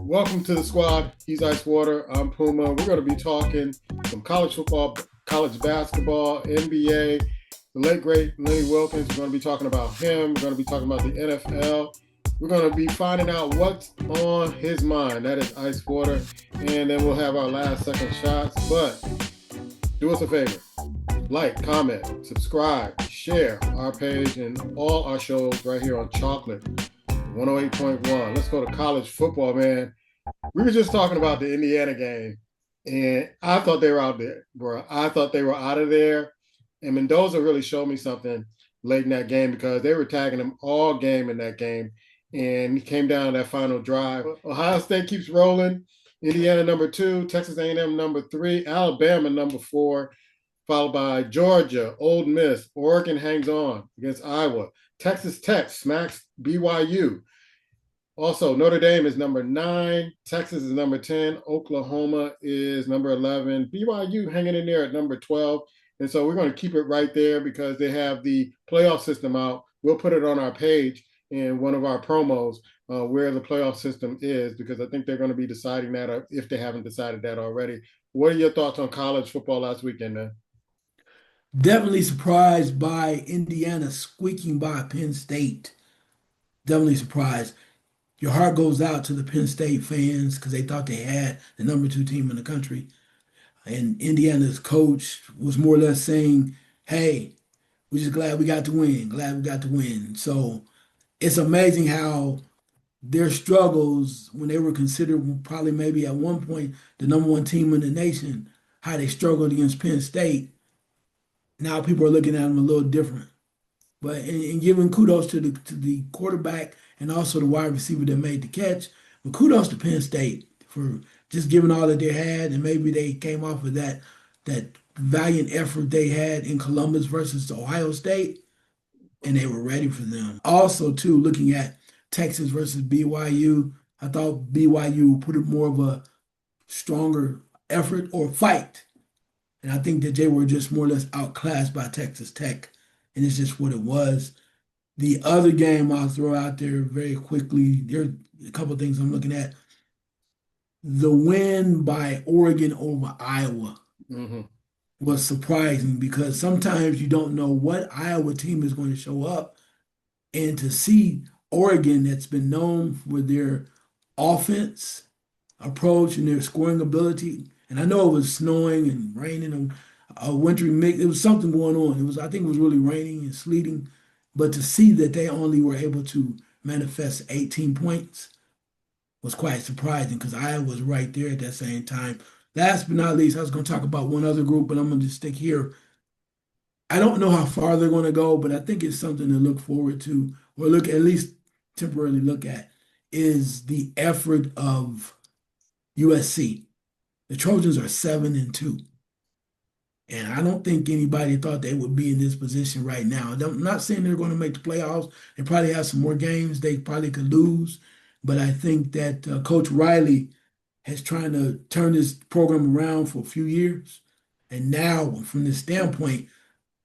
Welcome to the squad. He's Ice Water. I'm Puma. We're going to be talking some college football, college basketball, NBA, the late great Lenny Wilkens. We're going to be talking about him. We're going to be talking about the NFL. We're going to be finding out what's on his mind. That is Ice Water. And then we'll have our last second shots. But do us a favor. Like, comment, subscribe, share our page and all our shows right here on Chocolate 108.1. Let's go to college football, man. We were just talking about the Indiana game, and I thought they were out there, bro. I thought they were out of there. And Mendoza really showed me something late in that game because they were tagging him all game in that game. And he came down to that final drive. Ohio State keeps rolling. Indiana number 2, Texas A&M number 3, Alabama number 4, followed by Georgia, Ole Miss, Oregon hangs on against Iowa. Texas Tech smacks BYU. Also, Notre Dame is number 9. Texas is number 10. Oklahoma is number 11. BYU hanging in there at number 12. And so we're going to keep it right there because they have the playoff system out. We'll put it on our page in one of our promos where the playoff system is, because I think they're going to be deciding that if they haven't decided that already. What are your thoughts on college football last weekend, man? Definitely surprised by Indiana squeaking by Penn State. Definitely surprised. Your heart goes out to the Penn State fans because they thought they had the number 2 team in the country. And Indiana's coach was more or less saying, hey, we're just glad we got to win, glad we got to win. So it's amazing how their struggles, when they were considered probably maybe at one point the number 1 team in the nation, how they struggled against Penn State. Now people are looking at them a little different. But and giving kudos to the quarterback and also the wide receiver that made the catch. But kudos to Penn State for just giving all that they had, and maybe they came off of that valiant effort they had in Columbus versus Ohio State, and they were ready for them. Also, too, looking at Texas versus BYU, I thought BYU put in more of a stronger effort or fight. And I think that they were just more or less outclassed by Texas Tech. And it's just what it was. The other game I'll throw out there very quickly, there are a couple of things I'm looking at. The win by Oregon over Iowa Mm-hmm. was surprising because sometimes you don't know what Iowa team is going to show up. And to see Oregon, that's been known for their offense approach and their scoring ability. And I know it was snowing and raining and a wintry mix. It was something going on. I think it was really raining and sleeting. But to see that they only were able to manifest 18 points was quite surprising because Iowa was right there at that same time. Last but not least, I was going to talk about one other group, but I'm going to just stick here. I don't know how far they're going to go, but I think it's something to look forward to, or look at least temporarily look at, is the effort of USC. The Trojans are 7-2. And I don't think anybody thought they would be in this position right now. I'm not saying they're going to make the playoffs. They probably have some more games they probably could lose. But I think that Coach Riley has trying to turn this program around for a few years. And now, from this standpoint,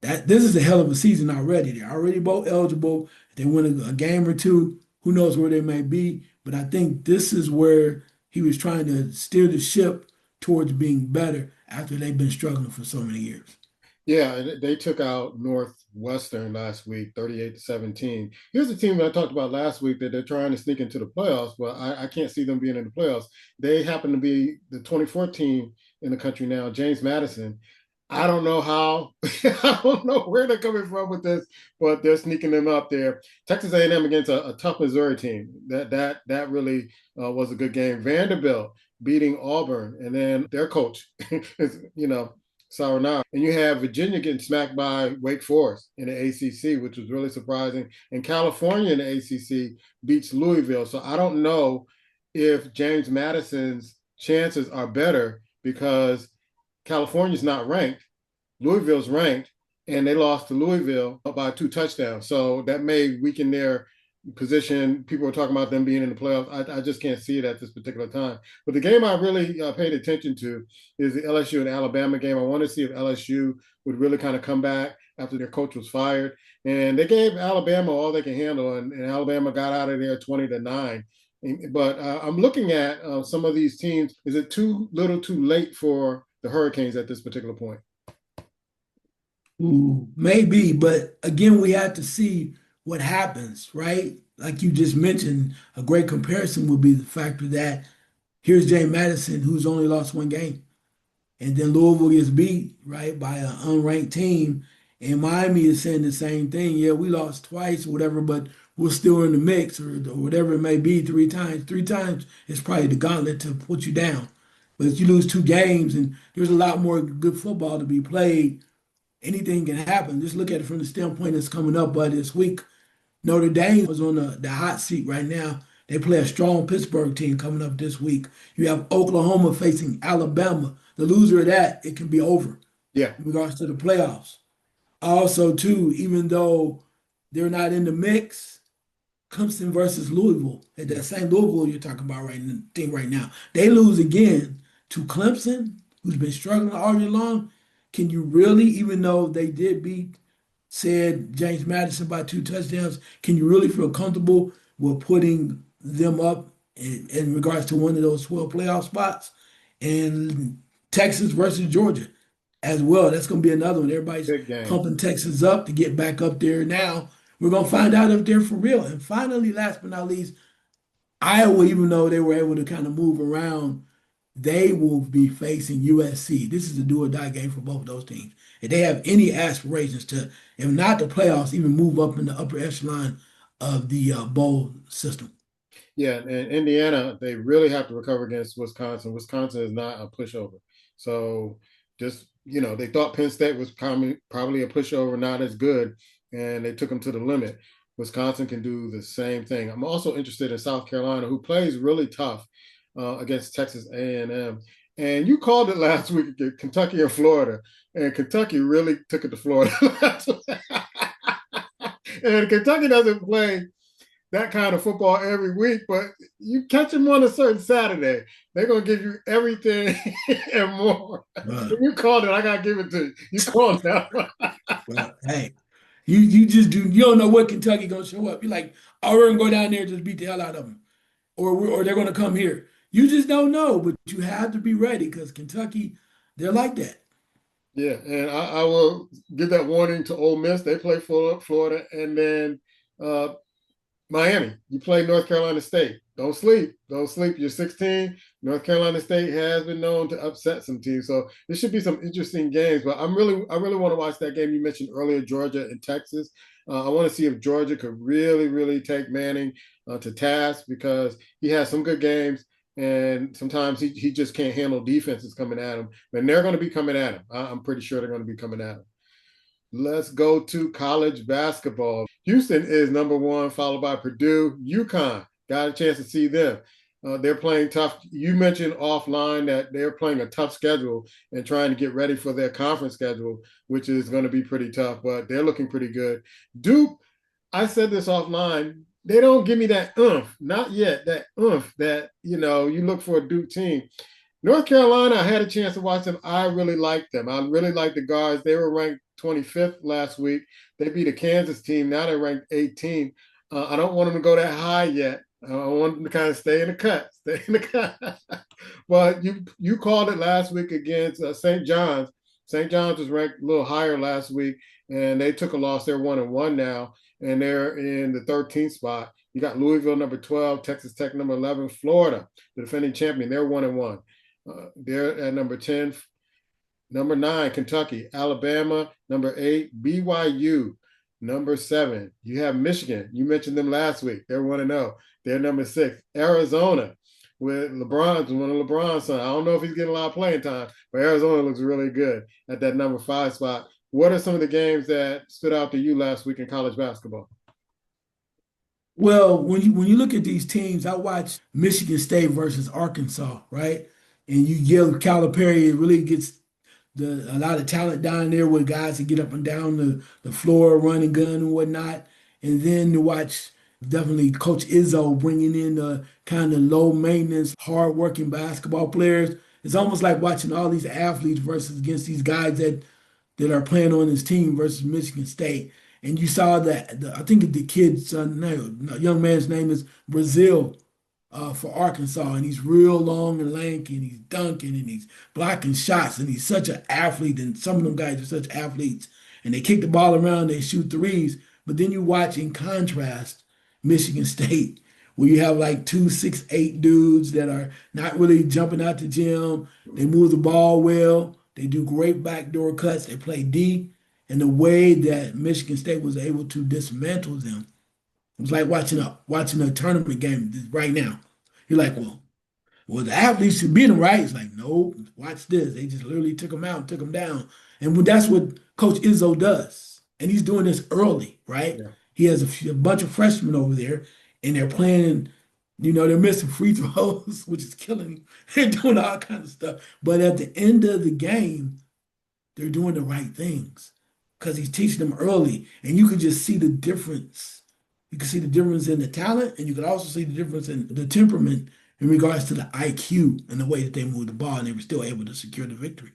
that this is a hell of a season already. They're already both eligible. If they win a game or two, who knows where they may be. But I think this is where he was trying to steer the ship towards being better after they've been struggling for so many years. Yeah, they took out Northwestern last week, 38-17. Here's a team that I talked about last week that they're trying to sneak into the playoffs, but I can't see them being in the playoffs. They happen to be the 24th team in the country now, James Madison. I don't know how. I don't know where they're coming from with this, but they're sneaking them up there. Texas A&M against a tough Missouri team. That really was a good game. Vanderbilt beating Auburn, and then their coach is Saronara. And you have Virginia getting smacked by Wake Forest in the ACC, which was really surprising. And California in the ACC beats Louisville. So I don't know if James Madison's chances are better because California's not ranked. Louisville's ranked, and they lost to Louisville by 2 touchdowns. So that may weaken their position. People are talking about them being in the playoffs. I just can't see it at this particular time. But the game I really paid attention to is the LSU and Alabama game. I want to see if LSU would really kind of come back after their coach was fired. And they gave Alabama all they can handle, and Alabama got out of there 20-9. But I'm looking at some of these teams. Is it too little, too late for the Hurricanes at this particular point? Ooh, maybe, but again, we have to see what happens, right? Like you just mentioned, a great comparison would be the factor that here's James Madison, who's only lost one game. And then Louisville gets beat, right, by an unranked team. And Miami is saying the same thing. Yeah, we lost twice or whatever, but we're still in the mix or whatever it may be 3 times. 3 times is probably the gauntlet to put you down. But if you lose 2 games and there's a lot more good football to be played, anything can happen. Just look at it from the standpoint that's coming up this week. Notre Dame was on the hot seat right now. They play a strong Pittsburgh team coming up this week. You have Oklahoma facing Alabama. The loser of that, it can be over Yeah, in regards to the playoffs. Also, too, even though they're not in the mix, Clemson versus Louisville, at that same Louisville you're talking about right now, they lose again to Clemson, who's been struggling all year long. Can you really, even though they did beat said James Madison by 2 touchdowns, can you really feel comfortable with putting them up in regards to one of those 12 playoff spots? And Texas versus Georgia as well. That's going to be another one. Everybody's big game. pumping Texas up to get back up there now. We're going to find out if they're for real. And finally, last but not least, Iowa, even though they were able to kind of move around, they will be facing USC. This is a do or die game for both of those teams. If they have any aspirations to, if not the playoffs, even move up in the upper echelon of the bowl system. Yeah, and Indiana, they really have to recover against Wisconsin. Wisconsin is not a pushover. So just, they thought Penn State was probably a pushover, not as good, and they took them to the limit. Wisconsin can do the same thing. I'm also interested in South Carolina, who plays really tough against Texas A&M. And you called it last week, Kentucky and Florida, and Kentucky really took it to Florida. And Kentucky doesn't play that kind of football every week, but you catch them on a certain Saturday, they're gonna give you everything and more. You called it, I gotta give it to you. You called that one. Well, hey, you just you don't know what Kentucky gonna show up. You're like, oh, we're gonna go down there and just beat the hell out of them, or they're gonna come here. You just don't know, but you have to be ready because Kentucky, they're like that. Yeah, and I will give that warning to Ole Miss. They play Florida, and then Miami. You play North Carolina State. Don't sleep. Don't sleep. You're 16. North Carolina State has been known to upset some teams, so there should be some interesting games. But I really want to watch that game you mentioned earlier, Georgia and Texas. I want to see if Georgia could really take Manning to task because he has some good games. And sometimes he just can't handle defenses coming at him. And they're going to be coming at him. I'm pretty sure they're going to be coming at him. Let's go to college basketball. Houston is number 1, followed by Purdue. UConn, got a chance to see them. They're playing tough. You mentioned offline that they're playing a tough schedule and trying to get ready for their conference schedule, which is going to be pretty tough, but they're looking pretty good. Duke, I said this offline, they don't give me that oomph, not yet, that oomph that, you look for a Duke team. North Carolina, I had a chance to watch them. I really liked them. I really liked the guards. They were ranked 25th last week. They beat a Kansas team. Now they're ranked 18. I don't want them to go that high yet. I want them to kind of stay in the cut. But you called it last week against St. John's. St. John's was ranked a little higher last week, and they took a loss. They're 1-1 now, and they're in the 13th spot. You got Louisville number 12, Texas Tech number 11, Florida, the defending champion. They're 1-1. They're at number 10. Number 9, Kentucky. Alabama, number 8, BYU, number 7. You have Michigan. You mentioned them last week. They're 1-0. They're number 6. Arizona, with LeBron's one of LeBron's sons. I don't know if he's getting a lot of playing time, but Arizona looks really good at that number 5 spot. What are some of the games that stood out to you last week in college basketball? Well, when you look at these teams, I watched Michigan State versus Arkansas, right? And you give Calipari, it really gets a lot of talent down there with guys that get up and down the floor, running gun and whatnot. And then to watch Definitely Coach Izzo bringing in the kind of low maintenance, hard working basketball players. It's almost like watching all these athletes versus against these guys that are playing on his team versus Michigan State. And you saw that I think the kid's name, young man's name is Brazil for Arkansas, and he's real long and lanky, and he's dunking and he's blocking shots, and he's such an athlete. And some of them guys are such athletes, and they kick the ball around, they shoot threes. But then you watch in contrast Michigan State, where you have like 2 6'8" dudes that are not really jumping out the gym. They move the ball well. They do great backdoor cuts. They play deep. And the way that Michigan State was able to dismantle them, it was like watching a tournament game right now. You're like, well, the athletes should beat them, right? It's like, no, watch this. They just literally took them out and took them down. And that's what Coach Izzo does. And he's doing this early, right? Yeah. He has a bunch of freshmen over there, and they're playing, they're missing free throws, which is killing me. They're doing all kinds of stuff. But at the end of the game, they're doing the right things because he's teaching them early. And you could just see the difference. You can see the difference in the talent, and you can also see the difference in the temperament in regards to the IQ and the way that they moved the ball, and they were still able to secure the victory.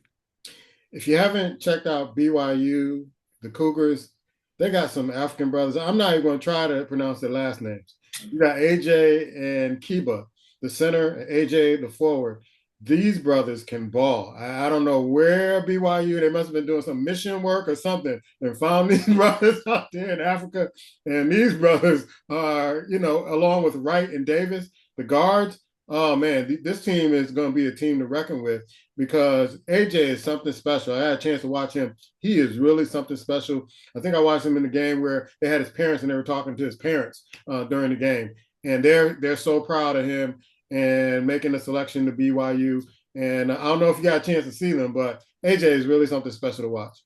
If you haven't checked out BYU, the Cougars, they got some African brothers. I'm not even going to try to pronounce their last names. You got AJ and Kiba, the center, and AJ, the forward. These brothers can ball. I don't know where BYU, they must have been doing some mission work or something and found these brothers out there in Africa. And these brothers are, along with Wright and Davis, the guards. Oh man, this team is going to be a team to reckon with because AJ is something special. I had a chance to watch him. He is really something special. I think I watched him in the game where they had his parents and they were talking to his parents during the game, and they're so proud of him and making the selection to BYU. And I don't know if you got a chance to see them, but AJ is really something special to watch.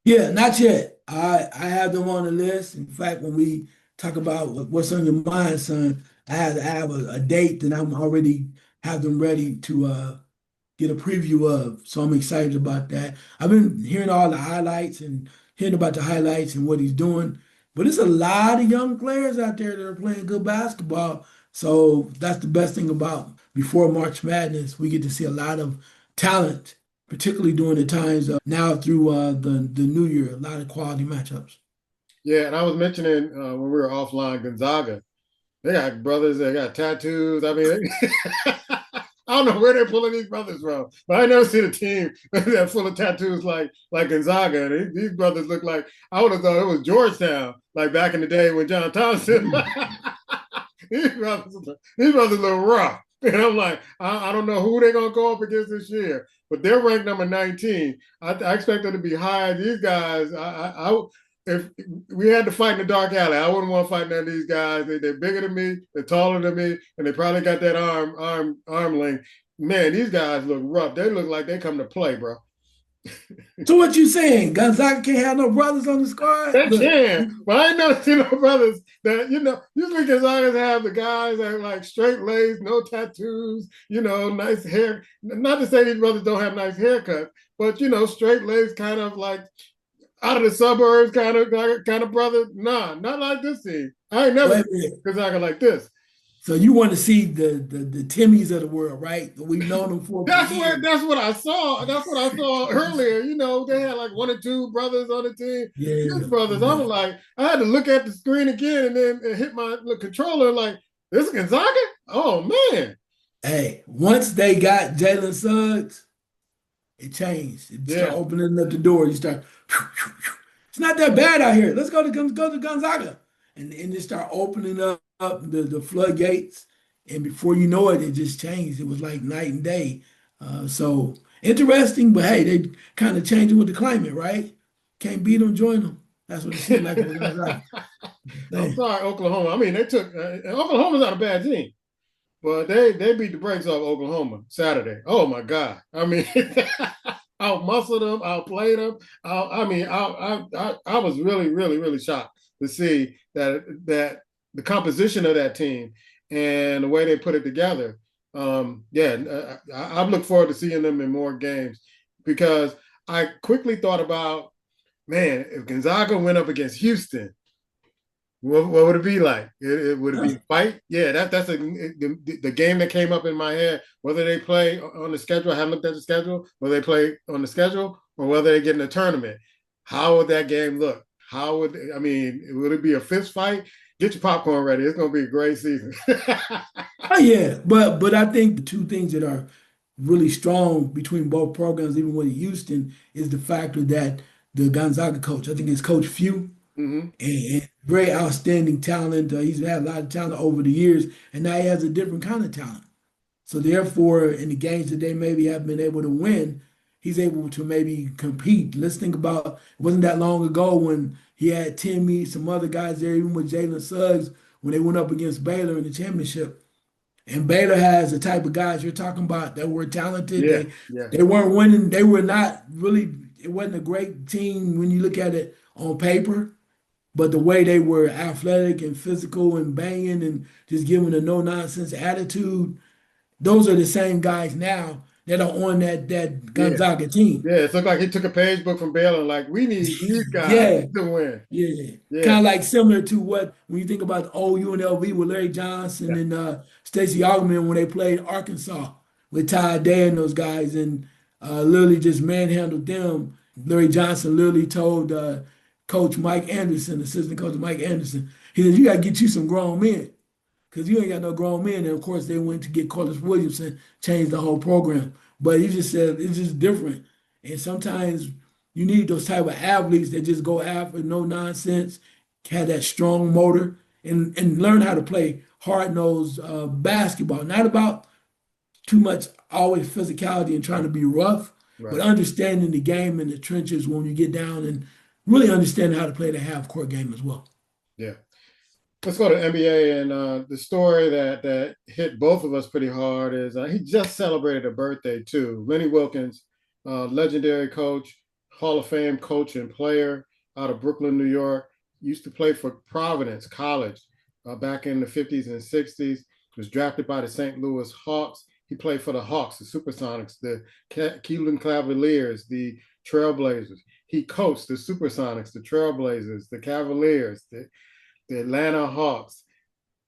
Yeah, not yet. I have them on the list. In fact, when we talk about what's on your mind, son, I have a date that I'm already have them ready to get a preview of. So I'm excited about that. I've been hearing all the highlights and hearing about the highlights and what he's doing. But it's a lot of young players out there that are playing good basketball. So that's the best thing about before March Madness. We get to see a lot of talent, particularly during the times of now through the new year, a lot of quality matchups. Yeah, and I was mentioning when we were offline, Gonzaga. They got brothers that got tattoos. I mean, I don't know where they're pulling these brothers from, but I never seen a team that's full of tattoos like Gonzaga. And these brothers look like I would have thought it was Georgetown, like back in the day when John Thompson. these brothers look rough. And I'm like, I don't know who they're gonna go up against this year, but they're ranked number 19. I expect them to be high. These guys, if we had to fight in the dark alley, I wouldn't want to fight none of these guys. They're bigger than me, they're taller than me, and they probably got that arm length. Man, these guys look rough. They look like they come to play, bro. So what you saying? Gonzaga can't have no brothers on the squad? They Look, can, but I ain't never seen no brothers that usually Gonzagas have the guys that are like straight laced, no tattoos, nice hair. Not to say these brothers don't have nice haircuts, but straight laced, kind of like out of the suburbs kind of brother. Nah, not like this team. I ain't never seen Gonzaga like this. so you want to see the Timmys of the world, right? We've known them for That's years. what I saw. That's what I saw earlier. They had like 1 or 2 brothers on the team. Yeah, These brothers, I was like, I had to look at the screen again and then hit my controller like, this is Gonzaga? Oh man. Hey, once they got Jalen Suggs, it changed. It started opening up the door. You start, it's not that bad out here. Let's go to Gonzaga. And it start opening up the floodgates. And before you know it, it just changed. It was like night and day. So interesting, but hey, they kind of changing with the climate, right? Can't beat them, join them. That's what it seemed like. I'm sorry, Oklahoma. I mean, they took Oklahoma's not a bad team, but they beat the brakes off Oklahoma Saturday. Oh my God! I mean, out muscled them, outplayed them. I was really, really, really shocked to see that the composition of that team and the way they put it together. I look forward to seeing them in more games because I quickly thought about, man, if Gonzaga went up against Houston, What would it be like? Would it be a fight? Yeah, that's the game that came up in my head. Whether they play on the schedule, I haven't looked at the schedule. Whether they play on the schedule or whether they get in a tournament, how would that game look? How would I mean? Would it be a fist fight? Get your popcorn ready. It's going to be a great season. Oh yeah, but I think the two things that are really strong between both programs, even with Houston, is the factor that the Gonzaga coach, I think it's Coach Few, Hmm. and very outstanding talent. He's had a lot of talent over the years, and now he has a different kind of talent. So therefore, in the games that they maybe have been able to win, he's able to maybe compete. Let's think about it wasn't that long ago when he had Timmy, some other guys there, even with Jalen Suggs, when they went up against Baylor in the championship. And Baylor has the type of guys you're talking about that were talented. Yeah, They yeah, they weren't winning. They were not really. It wasn't a great team when you look at it on paper. But the way they were athletic and physical and banging and just giving a no nonsense attitude, those are the same guys now that are on that yeah, Gonzaga team. yeah. It looked like he took a page book from Baylor. Like we need these guys Yeah, to win. yeah, Yeah, kind of like similar to what when you think about the old UNLV with Larry Johnson yeah, and Stacey Augmon when they played Arkansas with Ty Day and those guys and literally just manhandled them. Larry Johnson literally told Coach Mike Anderson, assistant coach Mike Anderson, he said, "You got to get you some grown men because you ain't got no grown men." And of course, they went to get Carlos Williamson, changed the whole program. But he just said it's just different, and sometimes you need those type of athletes that just go after no nonsense, have that strong motor, and learn how to play hard nosed basketball. Not about too much always physicality and trying to be rough, but right. understanding the game in the trenches when you get down and really understanding how to play the half court game as well. Yeah. Let's go to NBA and the story that hit both of us pretty hard is he just celebrated a birthday too. Lenny Wilkens, legendary coach, Hall of Fame coach and player out of Brooklyn, New York. Used to play for Providence College back in the 50s and 60s. Was drafted by the St. Louis Hawks. He played for the Hawks, the Supersonics, the Cleveland Cavaliers, the Trailblazers. He coached the Supersonics, the Trailblazers, the Cavaliers, the Atlanta Hawks,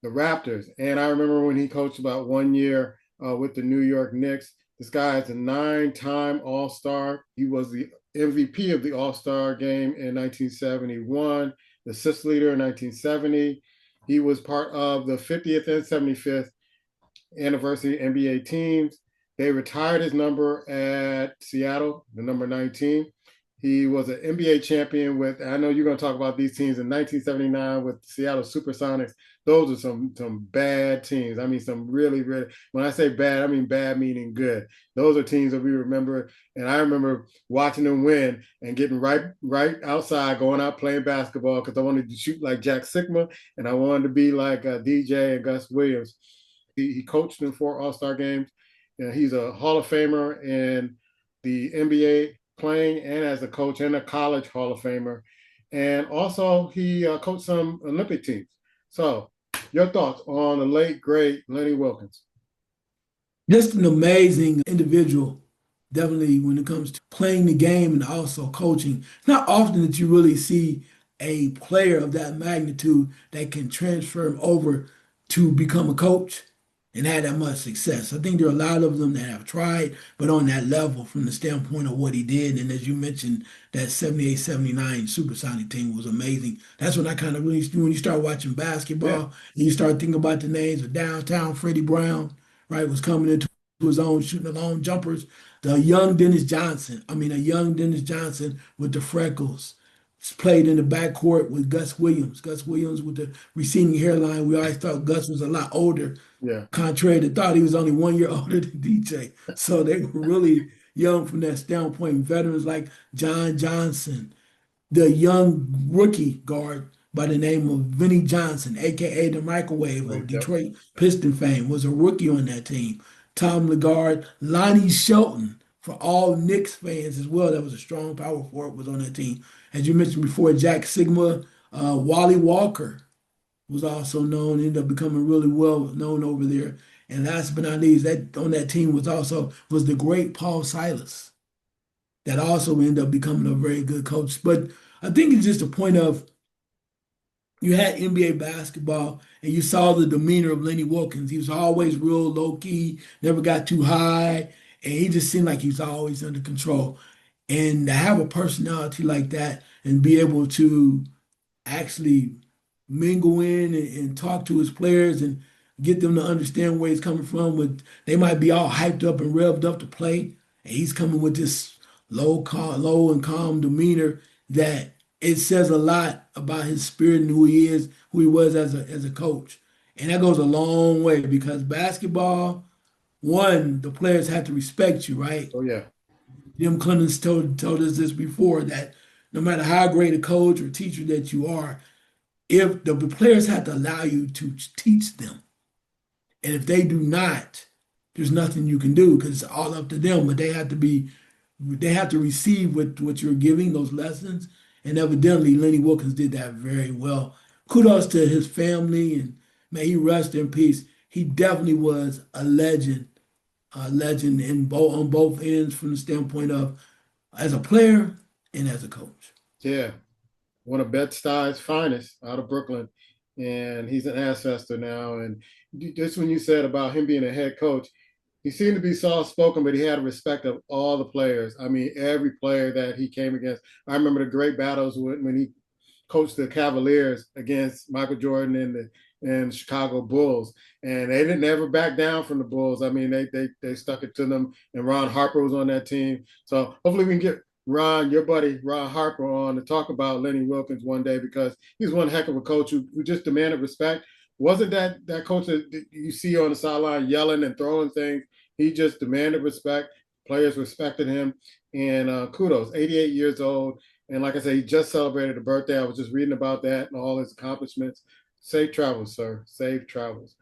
the Raptors. And I remember when he coached about 1 year with the New York Knicks. This guy is a 9-time All Star. He was the MVP of the All Star game in 1971, the assist leader in 1970. He was part of the 50th and 75th anniversary NBA teams. They retired his number at Seattle, the number 19. He was an NBA champion with, I know you're going to talk about these teams in 1979 with Seattle Supersonics. Those are some bad teams. I mean, some really, really, when I say bad, I mean bad meaning good. Those are teams that we remember. And I remember watching them win and getting right outside, going out playing basketball because I wanted to shoot like Jack Sigma and I wanted to be like DJ and Gus Williams. He coached in 4 All-Star games. He's a Hall of Famer in the NBA playing and as a coach and a college Hall of Famer. And also he coached some Olympic teams. So your thoughts on the late, great Lenny Wilkens? Just an amazing individual, definitely when it comes to playing the game and also coaching. It's not often that you really see a player of that magnitude that can transfer over to become a coach and have that much success. I think there are a lot of them that have tried, but on that level from the standpoint of what he did. And as you mentioned, that 78, 79 Supersonic team was amazing. That's when I kind of really, when you start watching Yeah, basketball and you start thinking about the names of downtown Freddie Brown, right, was coming into his own, shooting the long jumpers. The young Dennis Johnson, I mean, a young Dennis Johnson with the freckles, played in the backcourt with Gus Williams. Gus Williams with the receding hairline. We always thought Gus was a lot older. yeah, Contrary to thought, he was only 1 year older than DJ. So they were really young from that standpoint. Veterans like John Johnson, the young rookie guard by the name of Vinnie Johnson, aka the microwave of yep, Detroit Piston fame, was a rookie on that team. Tom Lagarde, Lonnie Shelton, for all Knicks fans as well, that was a strong power forward, was on that team. As you mentioned before, Jack Sigma, Wally Walker was also known, ended up becoming really well known over there. And last but not least, that on that team was the great Paul Silas, that also ended up becoming a very good coach. But I think it's just a point of you had NBA basketball and you saw the demeanor of Lenny Wilkens. He was always real low key, never got too high, and he just seemed like he was always under control. And to have a personality like that and be able to actually mingle in and talk to his players and get them to understand where he's coming from. With they might be all hyped up and revved up to play, and he's coming with this low and calm demeanor that it says a lot about his spirit and who he is, who he was as a coach. And that goes a long way because basketball, one, the players have to respect you, right? Oh yeah, Jim Clemens told us this before that no matter how great a coach or teacher that you are, if the players have to allow you to teach them, and if they do not, there's nothing you can do because it's all up to them. But they have to receive what you're giving those lessons, and evidently Lenny Wilkens did that very well. Kudos to his family, and may he rest in peace. He definitely was a legend in both on both ends from the standpoint of as a player and as a coach. yeah. One of Bed-Stuy's finest out of Brooklyn, and he's an ancestor now. And just when you said about him being a head coach, he seemed to be soft spoken, but he had respect of all the players. I mean, every player that he came against. I remember the great battles when he coached the Cavaliers against Michael Jordan and Chicago Bulls, and they didn't ever back down from the Bulls. I mean, they stuck it to them, and Ron Harper was on that team. So hopefully we can get Ron, your buddy Ron Harper, on to talk about Lenny Wilkens one day because he's one heck of a coach who just demanded respect. Wasn't that coach that you see on the sideline yelling and throwing things? He just demanded respect. Players respected him, and kudos. 88 years old, and like I said, he just celebrated a birthday. I was just reading about that and all his accomplishments. Safe travels, sir. Safe travels.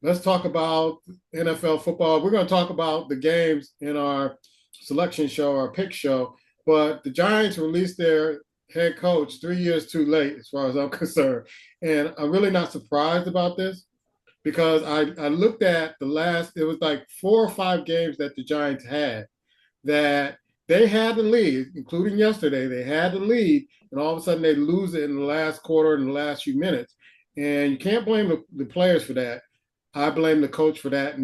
Let's talk about NFL football. We're going to talk about the games in our selection show, our pick show, but the Giants released their head coach 3 years too late, as far as I'm concerned. And I'm really not surprised about this because I looked at it was like 4 or 5 games that the Giants had that they had the lead, including yesterday. They had the lead, and all of a sudden they lose it in the last quarter, in the last few minutes. And you can't blame the players for that. I blame the coach for that.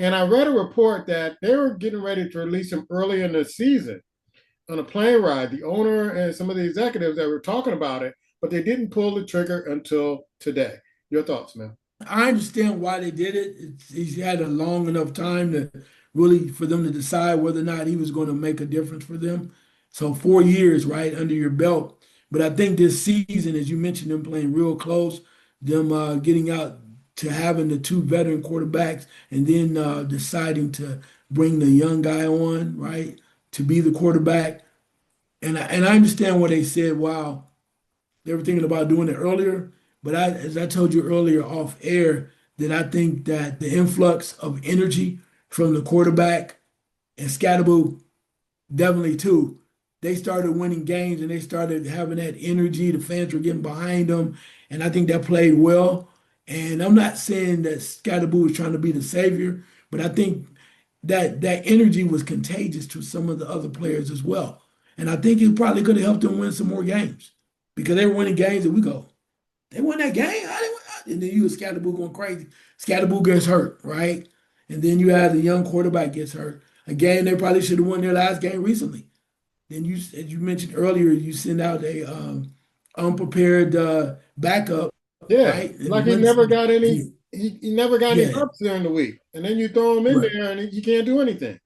And I read a report that they were getting ready to release him early in the season on a plane ride. The owner and some of the executives that were talking about it, but they didn't pull the trigger until today. Your thoughts, man? I understand why they did it. He's had a long enough time to really for them to decide whether or not he was going to make a difference for them. So 4 years, right, under your belt. But I think this season, as you mentioned, them playing real close, them getting out to having the two veteran quarterbacks, and then deciding to bring the young guy on, right, to be the quarterback. And I understand what they said. Wow, they were thinking about doing it earlier, but as I told you earlier off air, that I think that the influx of energy from the quarterback and Scatterboo definitely too. They started winning games and they started having that energy. The fans were getting behind them, and I think that played well. And I'm not saying that Scatterboo was trying to be the savior, but I think that energy was contagious to some of the other players as well. And I think it probably could have helped them win some more games because they were winning games and we go, they won that game? How they win? And then you and Scatterboo going crazy. Scatterboo gets hurt, right? And then you have the young quarterback gets hurt. A game they probably should have won their last game recently. Then you, as you mentioned earlier, you send out a unprepared backup, Yeah, right? like And once, he never got any yeah, reps during the week, and then you throw him in right. there and he can't do anything.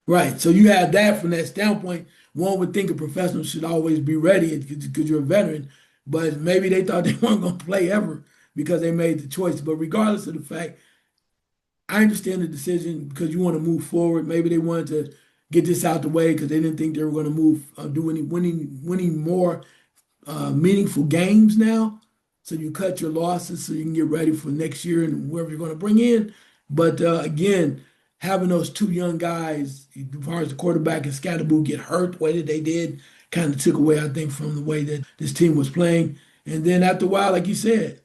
Right. So you have that from that standpoint. One would think a professional should always be ready because you're a veteran, but maybe they thought they weren't going to play ever because they made the choice. But regardless of the fact, I understand the decision because you want to move forward. Maybe they wanted to get this out the way because they didn't think they were going to do any winning more meaningful games now. So you cut your losses so you can get ready for next year and whoever you're going to bring in. But again, having those two young guys, as far as the quarterback and Scatterboo get hurt the way that they did, kind of took away, I think, from the way that this team was playing. And then after a while, like you said,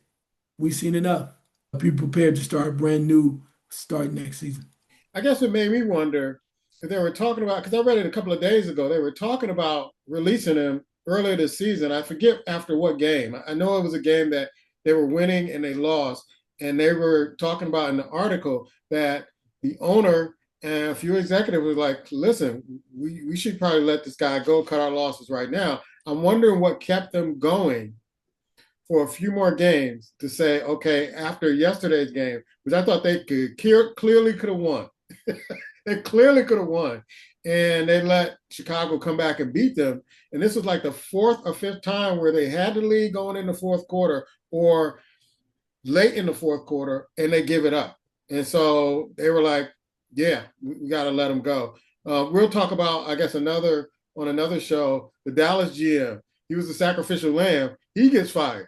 we've seen enough. Be prepared to start brand new, start next season. I guess it made me wonder if they were talking about, because I read it a couple of days ago, they were talking about releasing him earlier this season. I forget after what game. I know it was a game that they were winning and they lost, and they were talking about in the article that the owner and a few executives were like, "Listen, we should probably let this guy go, cut our losses right now." I'm wondering what kept them going for a few more games to say, okay, after yesterday's game, because I thought they clearly could have won. They clearly could have won. And they let Chicago come back and beat them. And this was like the fourth or fifth time where they had the lead going in the fourth quarter or late in the fourth quarter, and they give it up. And so they were like, yeah, we got to let them go. We'll talk about, I guess, on another show, the Dallas GM. He was the sacrificial lamb. He gets fired.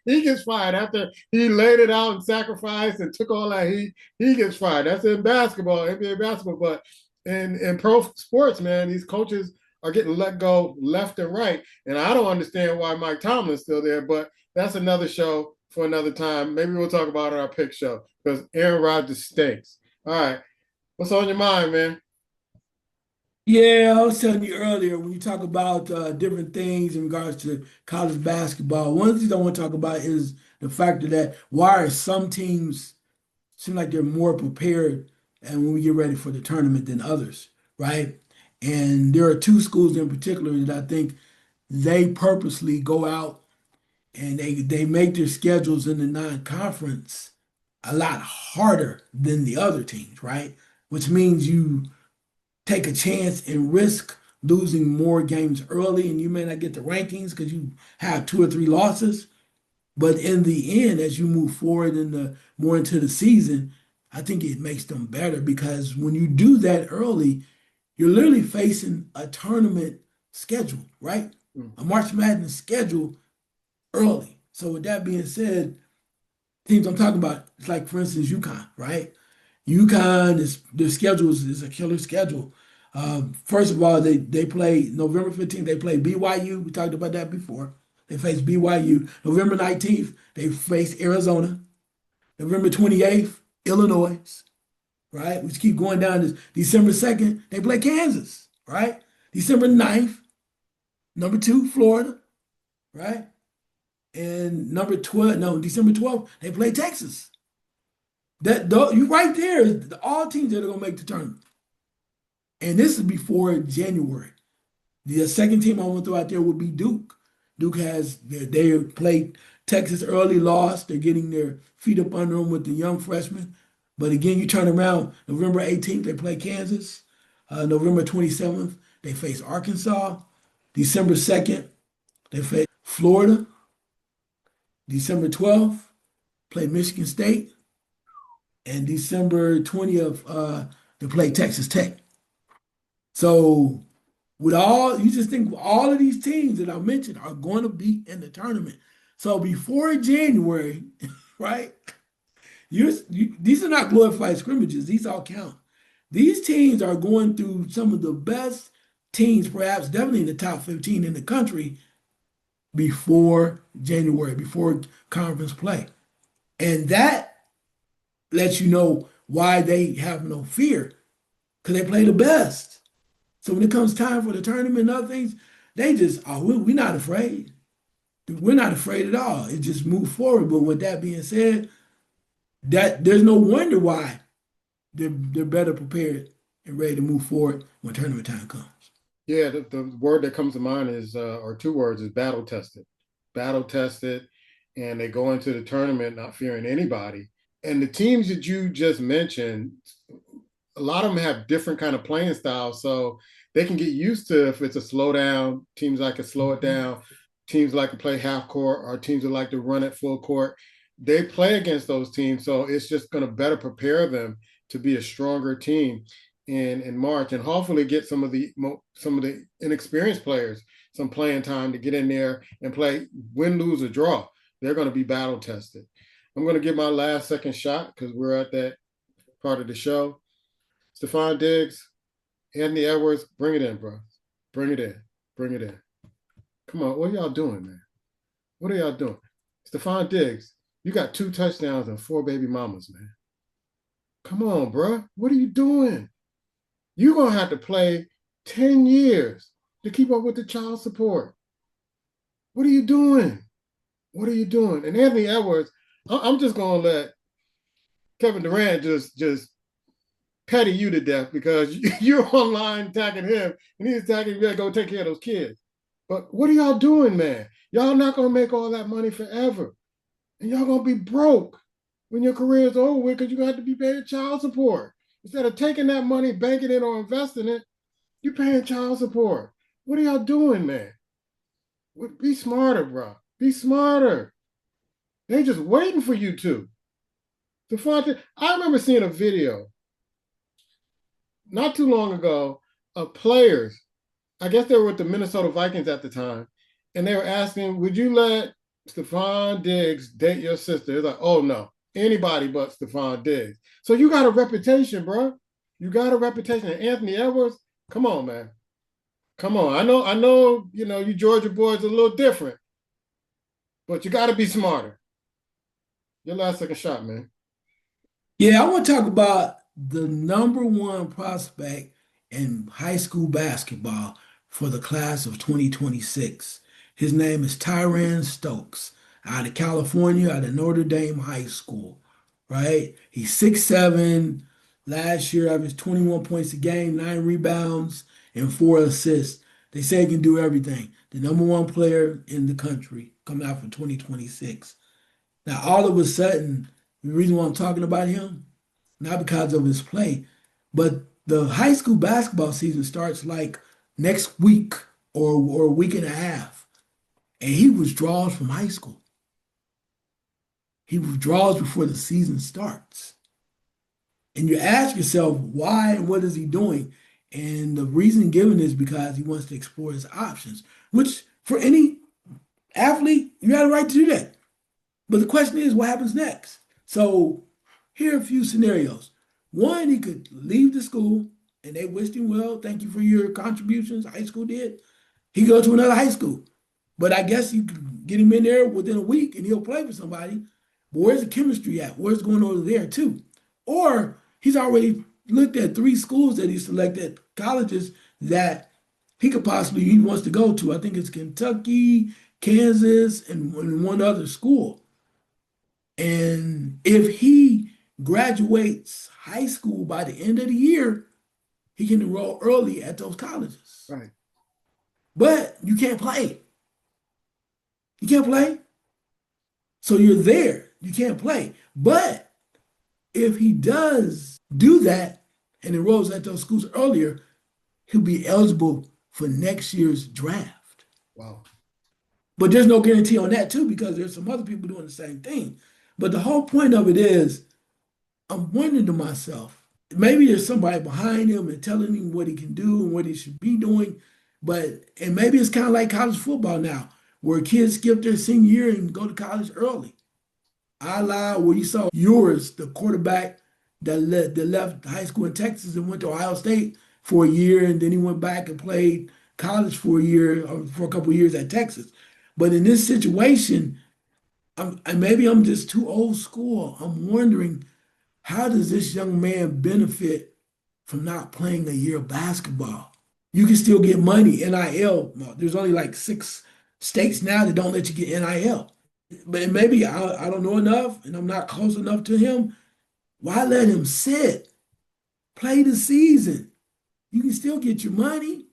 He gets fired after he laid it out and sacrificed and took all that heat. He gets fired. That's in basketball, NBA basketball. But in pro sports, man, these coaches are getting let go left and right. And I don't understand why Mike Tomlin's still there, but that's another show for another time. Maybe we'll talk about it on our pick show because Aaron Rodgers stinks. All right. What's on your mind, man? Yeah, I was telling you earlier when you talk about different things in regards to college basketball. One of the things I want to talk about is the factor that why are some teams seem like they're more prepared and when we get ready for the tournament than others, right? And there are two schools in particular that I think they purposely go out and they make their schedules in the non-conference a lot harder than the other teams, right? Which means you take a chance and risk losing more games early, and you may not get the rankings because you have two or three losses. But in the end, as you move forward in the more into the season, I think it makes them better because when you do that early, you're literally facing a tournament schedule, right? Mm. A March Madness schedule early. So with that being said, teams I'm talking about, it's like for instance UConn, right? UConn is their schedule is a killer schedule. First of all, they play November 15th, they play BYU. We talked about that before. They face BYU. November 19th, they face Arizona. November 28th, Illinois, right? We just keep going down this. December 2nd, they play Kansas, right? December 9th, number two, Florida, right? And number 12, no, December 12th, they play Texas. You right there is all teams that are gonna make the tournament. And this is before January. The second team I want to throw out there would be Duke. Duke has they played Texas early, lost. They're getting their feet up under them with the young freshmen. But again, you turn around November 18th, they play Kansas. November 27th, they face Arkansas. December 2nd, they face Florida. December 12th, play Michigan State. And December 20th, they play Texas Tech. So with all you just think all of these teams that I mentioned are going to be in the tournament. So before January, right? These are not glorified scrimmages. These all count. These teams are going through some of the best teams, perhaps definitely in the top 15 in the country before January, before conference play. And that lets you know why they have no fear because they play the best. So when it comes time for the tournament and other things, they just, oh, we're not afraid. We're not afraid at all. It just moves forward. But with that being said, that there's no wonder why they're better prepared and ready to move forward when tournament time comes. Yeah, the word that comes to mind is, or two words, is battle tested. Battle tested, and they go into the tournament not fearing anybody. And the teams that you just mentioned, a lot of them have different kind of playing styles, so they can get used to if it's a slow down. Teams like to slow it down. Teams like to play half court, or teams that like to run at full court. They play against those teams, so it's just going to better prepare them to be a stronger team in March, and hopefully get some of the inexperienced players some playing time to get in there and play, win, lose, or draw. They're going to be battle tested. I'm going to give my last second shot because we're at that part of the show. Stephon Diggs, Anthony Edwards, bring it in, bro. Bring it in. Bring it in. Come on, what are y'all doing, man? What are y'all doing? Stephon Diggs, you got 2 touchdowns and 4 baby mamas, man. Come on, bro. What are you doing? You're going to have to play 10 years. to keep up with the child support. What are you doing? What are you doing? And Anthony Edwards, I'm just gonna let Kevin Durant just petty you to death because you're online attacking him and he's attacking you. Better go take care of those kids. But what are y'all doing, man? Y'all not gonna make all that money forever, and y'all gonna be broke when your career is over with because you're gonna have to be paying child support. Instead of taking that money, banking it, or investing it, you're paying child support. What are y'all doing, man? Be smarter, bro. Be smarter. They just waiting for you to. I remember seeing a video not too long ago of players. I guess they were with the Minnesota Vikings at the time, and they were asking, "Would you let Stephon Diggs date your sister?" It's like, "Oh no, anybody but Stephon Diggs." So you got a reputation, bro. You got a reputation. And Anthony Edwards, come on, man. Come on. I know, you Georgia boys are a little different, but you got to be smarter. Your last second shot, man. Yeah, I want to talk about the number one prospect in high school basketball for the class of 2026. His name is Tyran Stokes, out of California, out of Notre Dame High School, right? He's 6'7". Last year, averaged 21 points a game, 9 rebounds, and 4 assists. They say he can do everything. The number one player in the country coming out for 2026. Now, all of a sudden, the reason why I'm talking about him, not because of his play, but the high school basketball season starts like next week or a week and a half. And he withdraws from high school. He withdraws before the season starts. And you ask yourself, why and what is he doing? And the reason given is because he wants to explore his options, which for any athlete, you got a right to do that. But the question is, what happens next? So here are a few scenarios. One, he could leave the school and they wished him well. Thank you for your contributions. High school did. He go to another high school. But I guess you could get him in there within a week and he'll play for somebody. But where's the chemistry at? Where's going on there too? Or he's already looked at 3 schools that he selected, colleges that he wants to go to. I think it's Kentucky, Kansas, and one other school. And if he graduates high school by the end of the year, he can enroll early at those colleges. Right. But you can't play. You can't play. So you're there. You can't play. But if he does do that and enrolls at those schools earlier, he'll be eligible for next year's draft. Wow. But there's no guarantee on that too, because there's some other people doing the same thing. But the whole point of it is, I'm wondering to myself, maybe there's somebody behind him and telling him what he can do and what he should be doing. And maybe it's kind of like college football now, where kids skip their senior year and go to college early. A la where you saw Ewers, the quarterback that left high school in Texas and went to Ohio State for a year, and then he went back and played college for a year or for a couple of years at Texas. But in this situation, maybe I'm just too old school. I'm wondering, how does this young man benefit from not playing a year of basketball? You can still get money, NIL. There's only like 6 states now that don't let you get NIL. But maybe I don't know enough and I'm not close enough to him. Why let him sit? Play the season. You can still get your money.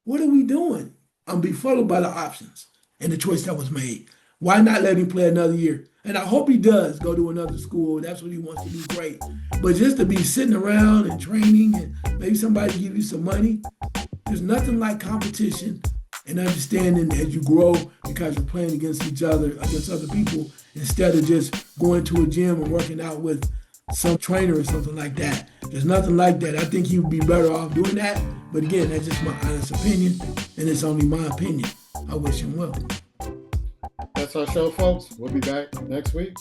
What are we doing? I'm befuddled by the options and the choice that was made. Why not let him play another year? And I hope he does go to another school. That's what he wants to do, great. But just to be sitting around and training and maybe somebody give you some money, there's nothing like competition and understanding as you grow because you're playing against each other, against other people, instead of just going to a gym and working out with some trainer or something like that. There's nothing like that. I think he would be better off doing that. But again, that's just my honest opinion, and it's only my opinion. I wish him well. That's our show, folks. We'll be back next week.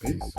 Peace.